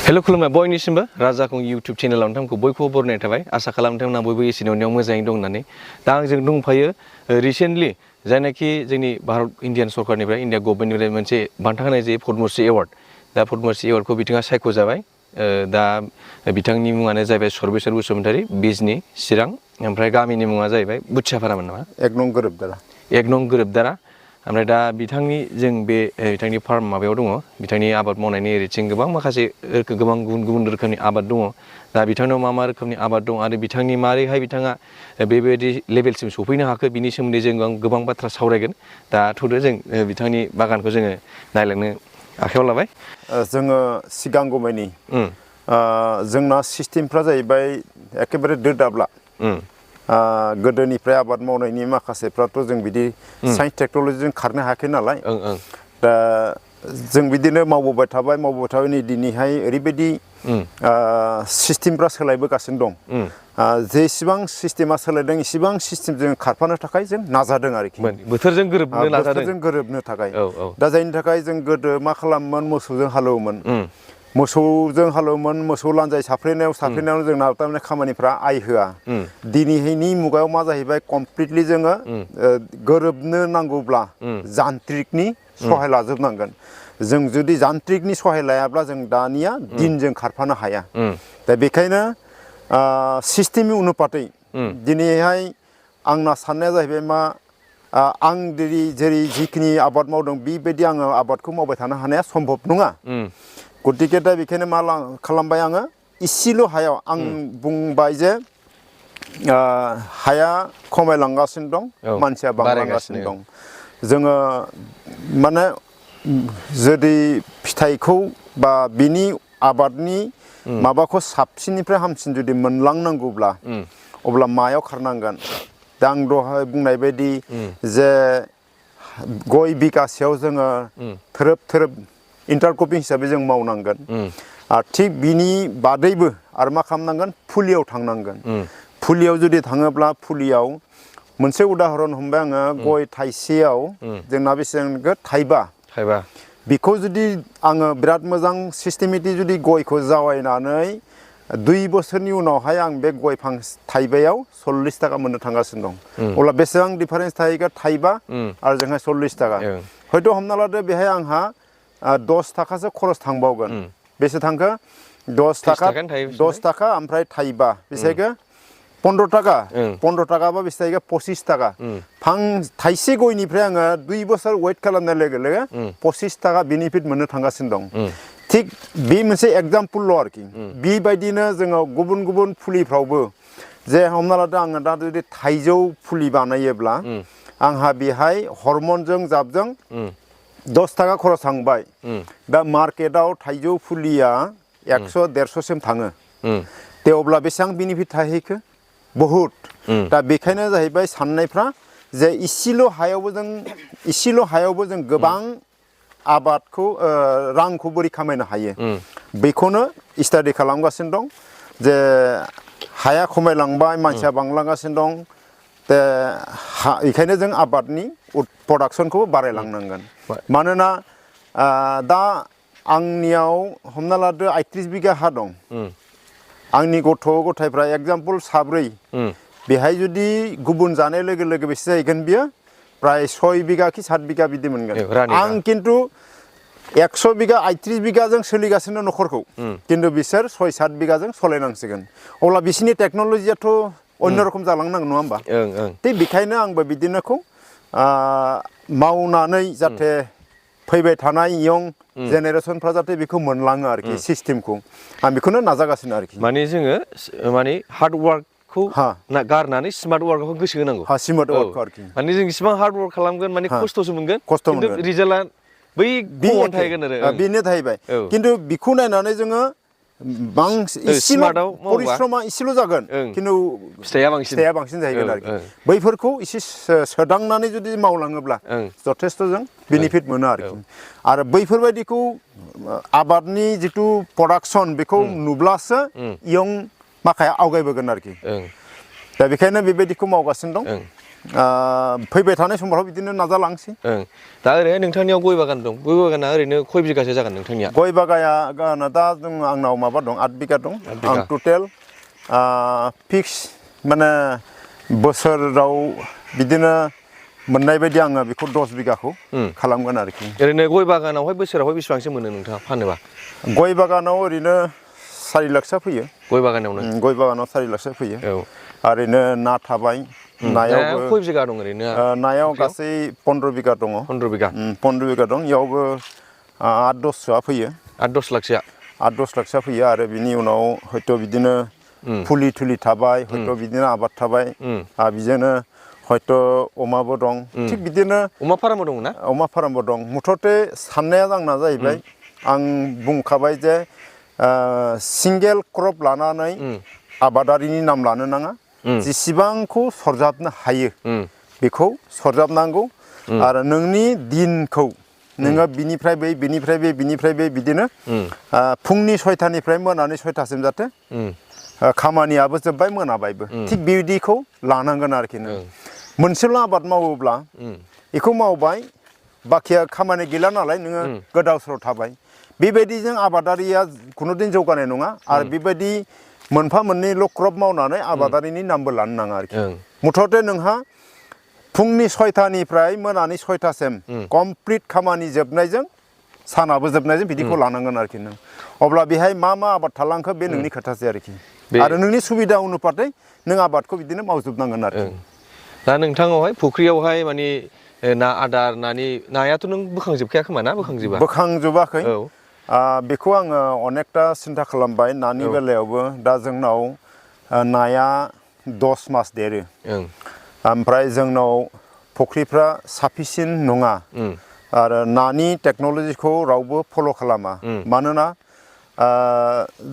हेल' खुलुमबाय बयनिसिमबो राजाखौ इउटिउब चेनेलाव नोंथांखौ बयखौबो बरायनाय थाबाय आसा खालामो नोंथांमोना बयबो एसेनियाव मोजाङै दं होननानै दा आंजों दंफायो रिसेन्टलि जायनाखि जोंनि भारत इन्डियान सरकारनिफ्राय इन्डिया गभर्नमेन्टनिफ्राय मोनसे बान्था होनाय जायो पद्मश्री एवार्ड दा पद्मश्री एवार्डखौ बिथाङा सायख'जाबाय दा बिथांनि मुङानो जाहैबाय सर्बेस्वर बसुमतारी बिजनि चिरां ओमफ्राय गामिनि मुङा जाहैबाय बुथियाफारामोन नामा एक नं गोरोबदारा ओमफ्राय दा बिथांनि जों बे बिथांनि फार्म माबायाव दङ बिथांनि आबाद मावनायनि ओरैथिं गोबां माखासे गोबां गुबुन रोखोमनि आबाद दङ दा बिथांनाव मा रोखोमनि आबाद दं आरो बिथांनि मारैहाय बिथाङा बेबायदि लेभेलसिम सफैनो हाखो बिनि सोमोन्दै जों गोबां बाथ्रा सावरायगोन दा थ'दो जों बिथांनि बागानखौ जोङो नायलांनो आखायाव लाबाय जोङो सिगांगौमानि जोंना सिस्टेमफ्रा जाहैबाय एखेबारे दोदाब्ला गोदोनिफ्राय आबाद मावनायनि माखासेफ्राथ' जों बिदि साइन्स टेक्न'लजिजों खारनो हायाखै नालाय दा जों बिदिनो मावबोबाय थाबाय नै दिनैहाय ओरैबायदि सिस्टेमफ्रा सोलायबोगासिनो दं जेसेबां सिस्टेमा सोलायदों इसेबां सिस्टेमजों खारफानो थाखाय जों नाजादों आरोखि बोथोरजों गोरोबनो थाखाय दा जायनि थाखाय जों गोदो मा खालामोमोन मोसौजों हालेवोमोन मोसौ लान्जाय साफ्रेनायाव जोंना थारमाने खामानिफ्रा आइ होआ दिनैहायनि मुगायाव मा जाहैबाय कमप्लिटलि जोङो गोरोबनो नांगौब्ला जान्त्रिकनि सहाय लाजोबनांगोन जों जुदि जान्त्रिकनि सहाय लायाब्ला जों दानिया दिनजों खारफानो हाया दा बेखायनो सिस्टेमनि अनुपातै दिनैहाय आंना साननाया जाहैबाय मा आं जेरै जिखिनि आबाद मावदों बेबायदि आङो आबादखौ मावबाय थानो हानाया सम्भब नङा गतिके दा बेखायनो मा खालामबाय आङो इसेल' हायाव आं बुंबाय जे हाया खमायलांगासिनो दं मानसिया बांलांगासिनो दं जोङो माने जुदि फिथाइखौ बा बिनि आबादनि माबाखौ साबसिननिफ्राय हामसिन जुदि मोनलांनांगौब्ला अब्ला मायाव खारनांगोन दा आं दहाय बुंनाय बायदि जे गय बिगासेयाव जोङो थोरोब इन्टारक्रपिं हिसाबै जों मावनांगोन आरो थिग बिनि बादैबो आरो मा खालामनांगोन फुलियाव थांनांगोन फुलियाव जुदि थाङोब्ला फुलियाव मोनसे उदाहरन हमबाय आङो गय थाइसेयाव जोंना बेसेबां थाइबा बेखौ जुदि आङो बिराद मोजां सिस्टेमेटिक जुदि गयखौ जावायनानै 2 बोसोरनि उनावहाय आं बे गय थाइबायाव 40 थाखा मोननो थांगासिनो दं अब्ला बेसेबां डिफारेन्स थाहैगोन थाइबा आरो जोंहा 40 थाखा हयथ' हमना लादो बेहाय आंहा 10 थाखासो खरस थांबावगोन बेसे थांखो 10 थाखा ओमफ्राय थाइबा बेसेबां 15 थाखाबा बेसे जाहैगोन 25 थाखा थाइसे गयनिफ्राय आङो 2 बोसोर वेट खालामनाय लोगो 25 थाखा बेनिफिट मोननो थांगासिनो दं थिग बे मोनसे एग्जाम्पलल' आरोखि बेबायदिनो जोङो गुबुन फुलिफ्रावबो जे हमना लादो आङो दा जुदि थाइजौ फुलि बानायोब्ला आंहा बेहाय हरमनजों जाबजों 10 थाखा खरस थांबाय दा मार्केटाव थाइजौ फुलिया 100-150 सिम थाङो दे अब्ला बेसेबां बेनिफिट थाहैखो बहुद दा बेखायनो जाहैबाय साननायफ्रा जे इसेल' हायावबो जों गोबां आबादखौ रांखौ बोरै खामायनो हायो बेखौनो स्टाडि खालामगासिनो दं जे हाया खमायलांबाय मानसिया बांलांगासिनो दं दा बेखायनो जों आबादनि प्रडाक्सनखौ बारायलांनांगोन मानोना दा आंनियाव हमना लादो 38 बिगा हा दं आंनि गथ' गथायफ्रा एग्जाम्पल 7 बेहाय जुदि गुबुन जानाय लोगो बेसे जाहैगोन बियो प्राय 6 बिगा कि 7 बिगा बिदि मोनगोन आं खिन्थु 100 बिगा 38 बिगाजों सोलिगासिनो न'खरखौ खिन्थु बिसोर 6-7 बिगाजों सालायनांसिगोन अब्ला बिसोरनि टेक्न'लजियाथ' अन्य रखम जालांनांगोन नङा होमबा थिग बेखायनो आंबो बिदिनोखौ मावनानै जाहाथे फैबाय थानाय इयं जेनेरेसनफ्रा जाहाथे बेखौ मोनलाङो आरोखि सिस्टेमखौ आं बेखौनो नाजागासिनो आरोखि माने जोङो हार्ड वार्कखौ गारनानै स्मार्ट वार्कखौ गोसो होनांगौ स्मार्ट वार्कखौ आरोखि माने जों इसिबां हार्ड वार्क खालामगोन माने खस्थ'सो मोनगोन खिन्थु रिजाल्टआ बै खमावनो थाहैगोन आरो बेनो थाहैबाय खिन्थु बेखौ नायनानै जोङो परिश्रमा इसेल' जागोन खिन्थु फिथाइया बांसिन जाहैगोन आरोखि बैफोरखौ एसे सोदांनानै जुदि मावलाङोब्ला जथेस्थ' जों बेनिफिट मोनो आरोखि आरो बैफोरबायदिखौ आबादनि जिथु प्रडाक्सन बेखौ नुब्लासो इयं माखाया आवगायबोगोन आरोखि दा बेखायनो बेबायदिखौ मावगासिनो दं फैबाय थानाय समफोराव बिदिनो नाजालांसै दा ओरैनो नोंथांनियाव गय बागान दं गय बागाना ओरैनो खय बिगासो जागोन नोंथांनिया गय बागाना दा जों आंनाव माबा दं 8 बिगा दं आं टटेल फिक्स माने बोसोराव बिदिनो मोननाय बायदि आङो बेखौ 10 बिगाखौ खालामगोन आरोखि ओरैनो गय बागानावहाय बोसोरावहाय बेसेबांसो मोनो नोंथाङा फानोबा गय बागानाव ओरैनो 4 लाखसो फैयो गय बागानावनो गय बागानाव 4 लाखसो फैयो ओरैनो ना थाबाय नायावबो खय बिगा दं ओरैनो नायाव गासै 15 बिगा दङ 15 बिगा 15 बिगा दं इयावबो 8-10 सोआ फैयो 8-10 लाखसोआ 8-10 लाखसोआ फैयो आरो बिनि उनाव हयथ' बिदिनो फुलि थुलि थाबाय हयथ' बिदिनो आबाद थाबाय बिजोंनो हयथ' अमाबो दं थिग बिदिनो अमा फार्मबो दं ना अमा फार्मबो दं मुथते साननाया आंना जाहैबाय आं बुंखाबाय जे सिंगेल क्रप लानानै आबादारिनि नाम लानो नाङा जेसेबांखौ सरजाबनो हायो बेखौ सरजाबनांगौ आरो नोंनि दिनखौ नोङो बिनिफ्राय बै बिदिनो फुंनि 6टानिफ्राय मोनानि 6टासिम जाथे खामानियाबो जोब्बाय मोनाबायबो थिग बिदिखौ लानांगोन आरोखि नों मोनसेल' आबाद मावोब्ला बेखौ मावबाय बाखिया खामानि गैला नालाय नोङो गोदाव सोराव थाबाय बेबायदिजों आबादारिया खुनुदिन जौगानाय नङा आरो बेबायदि मोनफा मोननैल' क्रप मावनानै आबादारिनि नामबो लानो नाङा आरोखि मुथते नोंहा फुंनि 6टानिफ्राय मोनानि 6टासिम कमप्लिट खामानि जोबनायजों सानाबो जोबनायजों बिदिखौ लानांगोन आरोखि नों अब्ला बेहाय मा आबाद थालांखो बे नोंनि खोथासै आरोखि आरो नोंनि सुबिदा अनुपाते नों आबादखौ बिदिनो मावजोबनांगोन आरोखि दा नोंथाङावहाय फुख्रियावहाय माने ना आदार नायाथ' नों बोखांजोबखाया खोमा ना बोखांजोबा बोखांजोबाखै बेखौ आङो अनेकथा सिन्था खालामबाय नानि बेलायावबो दा जोंनाव नाया 10 मास देरो ओमफ्राय जोंनाव फुख्रिफ्रा साफिसियेन्ट नङा आरो नानि टेक्न'लजिखौ रावबो फल' खालामा मानोना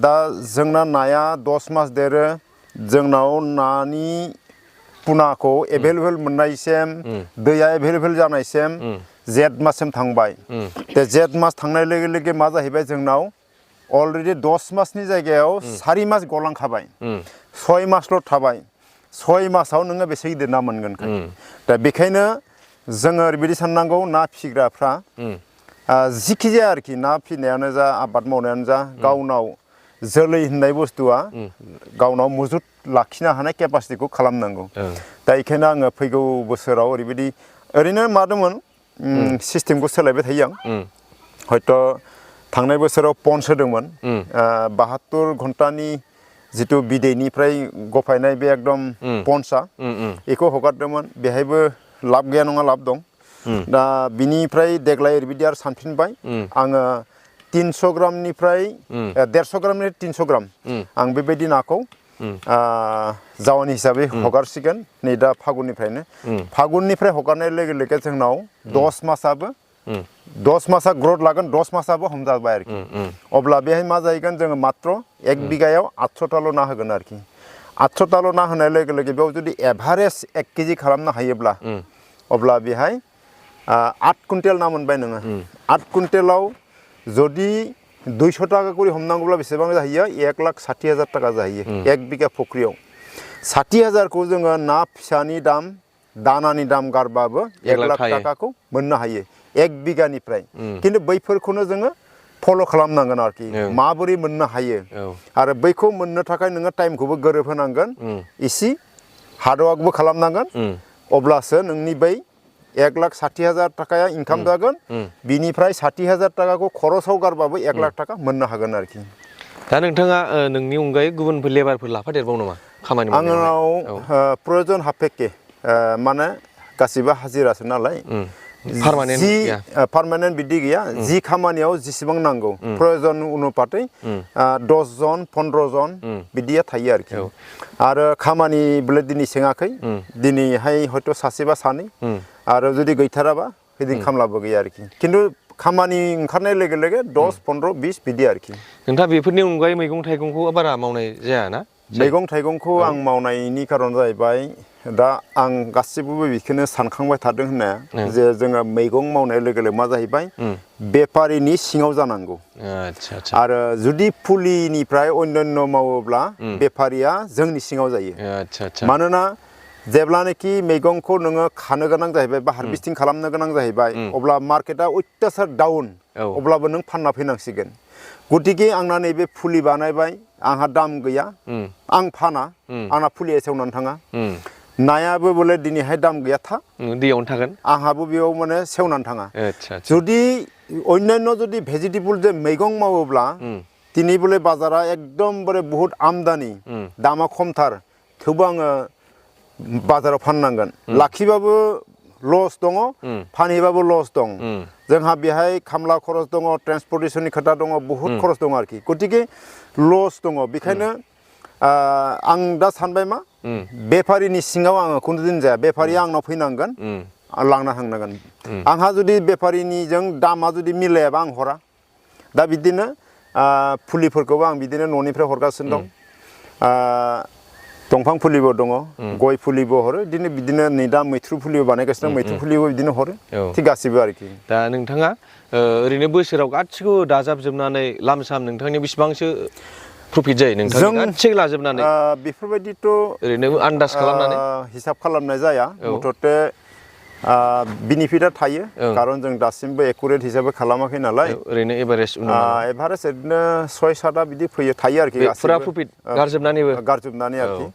दा जोंना नाया 10 मास देरो जोंनाव नानि पुनाखौ एभेलेबेल मोननायसिम दैया एभेलेबेल जानायसिम जेठ माससिम थांबाय दा जेठ मास थांनाय लोगो लोगो मा जाहैबाय जोंनाव अलरेडि 10 मासनि जायगायाव 4 मास गलांखाबाय 6 मासल' थाबाय 6 मासाव नोङो बेसे गिदिर ना मोनगोन दा बेखायनो जोङो ओरैबायदि साननांगौ ना फिसिग्राफ्रा जिखि जाया आरोखि ना फिसिनायानो जा आबाद मावनायानो जा गावनाव जोलै होननाय बुस्थुआ गावनाव मजुद लाखिनो हानाय केपासिटिखौ खालामनांगौ दा बेखायनो आङो फैगौ बोसोराव ओरैनो मादोंमोन सिस्टेमखौ सोलायबाय थायो आं हयथ' थांनाय बोसोराव पन्स होदोंमोन 72 घन्टानि जिथु बिदैनिफ्राय गफायनाय बे एकदम पन्सआ बेखौ हगारदोंमोन बेहायबो लाब गैया नङा लाब दं दा बिनिफ्राय देग्लाय ओरैबायदि आरो सानफिनबाय आङो 300 ग्रामनिफ्राय 150 ग्रामनिफ्राय 300 ग्राम आं बेबायदि नाखौ जावानि हिसाबै हगारसिगोन नै दा फागुननिफ्राय हगारनाय लोगो लोगो जोंनाव 10 मासा ग्रथ लागोन 10 मासाबो हमजाबाय आरोखि अब्ला बेहाय मा जाहैगोन जोङो मात्र 1 बिगायाव 800टाल' ना होगोन आरोखि 800टाल' ना होनाय लोगो लोगो बेयाव जुदि एभारेज 1 केजि खालामनो हायोब्ला अब्ला बेहाय 8 कुइन्टेल ना मोनबाय नोङो 8 कुइन्टेलाव जुदि 200 टाका करि हमनांगौब्ला बेसेबां जाहैयो 1,60,000 टाका जाहैयो 1 बिगा फुख्रियाव 60,000खौ जोङो ना फिसानि दाम दानानि दाम गारबाबो 1 लाख टाकाखौ मोननो हायो 1 बिगानिफ्राय खिन्थु बैफोरखौनो जोङो फल' खालामनांगोन आरोखि माबोरै मोननो हायो आरो बैखौ मोननो थाखाय नोङो टाइमखौबो गोरोबहोनांगोन इसे हार्डवार्कबो खालामनांगोन अब्लासो नोंनि बै 1,60,000 टाकाया इनकाम जागोन बिनिफ्राय 60,000 टाकाखौ खरसाव गारबाबो 1 लाख टाका मोननो हागोन आरोखि दा नोंथाङा नोंनि अनगायै गुबुनफोर लेबारफोर लाफादेरबाव नामा खामानि मावनायाव आंनाव प्रयजन हाफेके माने गासिबो हाजिरासो नालाय पार्मानेन्ट बिदि गैया जि खामानियाव जेसेबां नांगौ प्रयजन अनुपाते 10 जन 15 जन बिदिया थायो आरोखि आरो खामानिबो दिनै सोङाखै दिनैहाय हयथ' सासेबा सानै आरो जुदि गैथाराबा बिदिनो खामलाबो गैया आरोखि खिन्थु खामानि ओंखारनाय लोगो लोगो 10 15 20 बिदि आरोखि नोंथाङा बेफोरनि अनगायै मैगं थाइगंखौ बारा मावनाय जाया ना मैगं थाइगंखौ आं मावनायनि खारन जाहैबाय दा आं गासिबो बेखौनो सानखांबाय थादों होननाया जे जोङो मैगं मावनाय लोगो लोगो मा जाहैबाय बेफारिनि सिङाव जानांगौ आरो जुदि फुलिनिफ्राय अन्यान्य मावोब्ला बेफारिया जोंनि सिङाव जायो मानोना जेब्लानोखि मैगंखौ नोङो खानो गोनां जाहैबाय बा हारभेस्टिं खालामनो गोनां जाहैबाय अब्ला मार्केटआ अत्यासार डाउन अब्लाबो नों फानना फैनांसिगोन गतिके आंना नैबे फुलि बानायबाय आंहा दाम गैया आं फाना आंना फुलिया सेवनानै थाङा नायाबो बोले दिनैहाय दाम गैया था दैयावनो थागोन आंहाबो बेयाव माने सेवनानै थाङा आच्छा जुदि अन्यान्य जुदि भेजिटेबल जे मैगं मावोब्ला दिनै बोले बाजारा एकदमबारे बहुत आमदानि दामा खमथार थेवबो आङो बाजाराव फाननांगोन लाखिबाबो लस दङ फानहैबाबो लस दं जोंहा बेहाय खामला खरस दङ ट्रेन्सपर्टेसननि खोथा दङ बहुत खरस दङ आरोखि गतिके लस दङ बेखायनो आं दा सानबाय मा बेफारिनि सिङाव आङो खुनु दिन जाया बेफारिया आंनाव फैनांगोन लांना थांनांगोन आंहा जुदि बेफारिनिजों दामा जुदि मिलायाबा आं हरा दा बिदिनो फुलिफोरखौबो आं बिदिनो न'निफ्राय हरगासिनो दं दंफां फुलिबो दङ गय फुलिबो हरो बिदिनो नै दा मैथ्रु फुलिबो बानायगासिनो मैथ्रु फुलिबो बिदिनो हरो थिग गासिबो आरोखि दा नोंथाङा ओरैनो बोसोराव गासिखौबो दाजाबजोबनानै लामसाम नोंथांनि बेसेबांसो प्रफिट जायो नोंथांनि गासिखौ लाजोबनानै बेफोरबायदिथ' ओरैनो आन्दाज खालामनानै हिसाब खालामनाय जाया मथथे बेनिफिटआ थायो खारन जों दासिमबो एकुरेट हिसाबै खालामाखै नालाय ओरैनो एभारेज एभारेज ओरैनो 6-7 बिदि फैयो थायो आरोखि फुरा प्रफिट गारजोबनानैबो आरोखि